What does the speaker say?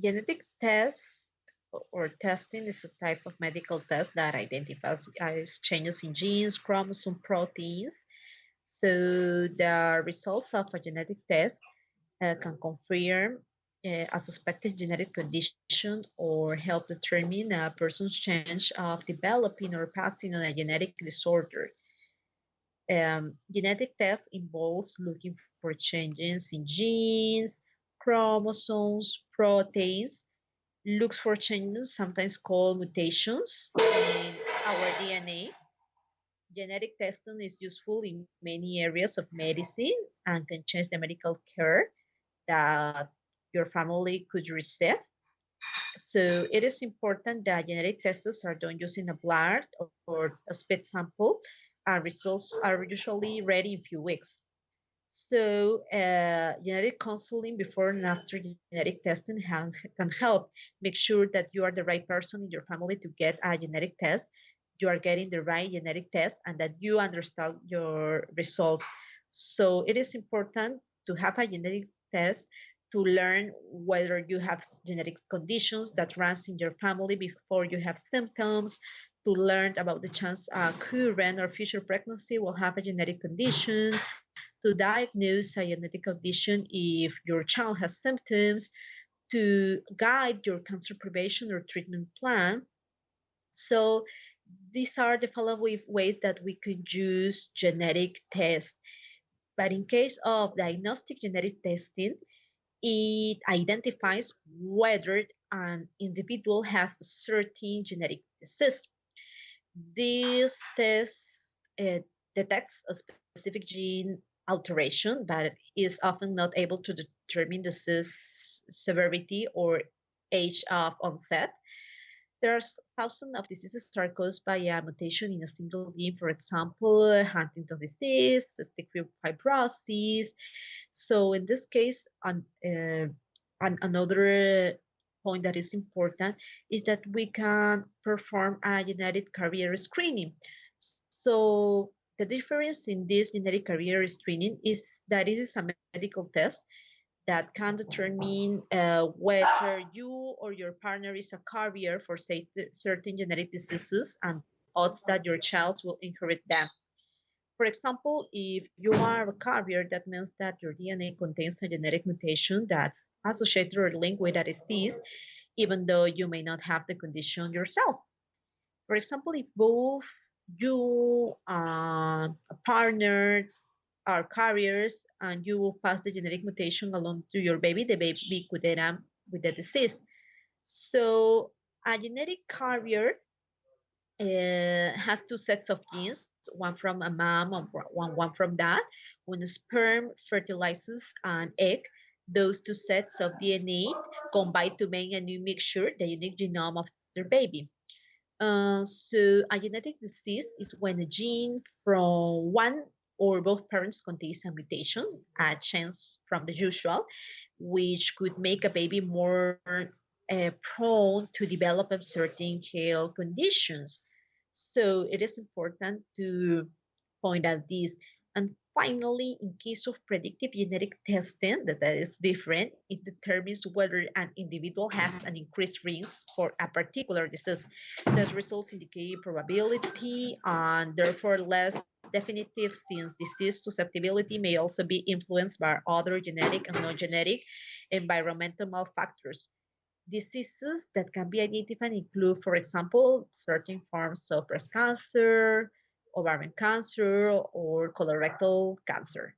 Genetic test or testing is a type of medical test that identifies changes in genes, chromosome, proteins. So the results of a genetic test can confirm a suspected genetic condition or help determine a person's chance of developing or passing on a genetic disorder. Genetic tests involves looking for changes in genes, chromosomes, proteins, looks for changes, sometimes called mutations, in our DNA. Genetic testing is useful in many areas of medicine and can change the medical care that your family could receive. So it is important that genetic tests are done using a blood or a spit sample, and results are usually ready in a few weeks. So genetic counseling before and after genetic testing can help make sure that you are the right person in your family to get a genetic test, you are getting the right genetic test, and that you understand your results. So it is important to have a genetic test to learn whether you have genetic conditions that runs in your family before you have symptoms, to learn about the chance a current or future pregnancy will have a genetic condition, to diagnose a genetic condition if your child has symptoms, to guide your cancer prevention or treatment plan. So these are the following ways that we could use genetic tests. But in case of diagnostic genetic testing, it identifies whether an individual has a certain genetic disease. This test detects a specific gene alteration, but is often not able to determine disease severity or age of onset. There are thousands of diseases that are caused by a mutation in a single gene, for example, Huntington's disease, cystic fibrosis. So in this case, another point that is important is that we can perform a genetic carrier screening. So the difference in this genetic carrier screening is that it is a medical test that can determine whether you or your partner is a carrier for say, certain genetic diseases and odds that your child will inherit them. For example, if you are a carrier, that means that your DNA contains a genetic mutation that's associated or linked with a disease, even though you may not have the condition yourself. For example, if both you a partner are carriers and you will pass the genetic mutation along to your baby, the baby could end up with the disease. So a genetic carrier has two sets of genes, one from a mom and one from dad. When the sperm fertilizes an egg, those two sets of DNA combine to make a new mixture, the unique genome of their baby. So a genetic disease is when a gene from one or both parents contains a mutation, a change from the usual, which could make a baby more prone to develop certain health conditions. So it is important to point out this. And finally, in case of predictive genetic testing, that is different, it determines whether an individual has an increased risk for a particular disease. These results indicate probability and therefore less definitive, since disease susceptibility may also be influenced by other genetic and non-genetic environmental factors. Diseases that can be identified include, for example, certain forms of breast cancer, ovarian cancer, or colorectal cancer.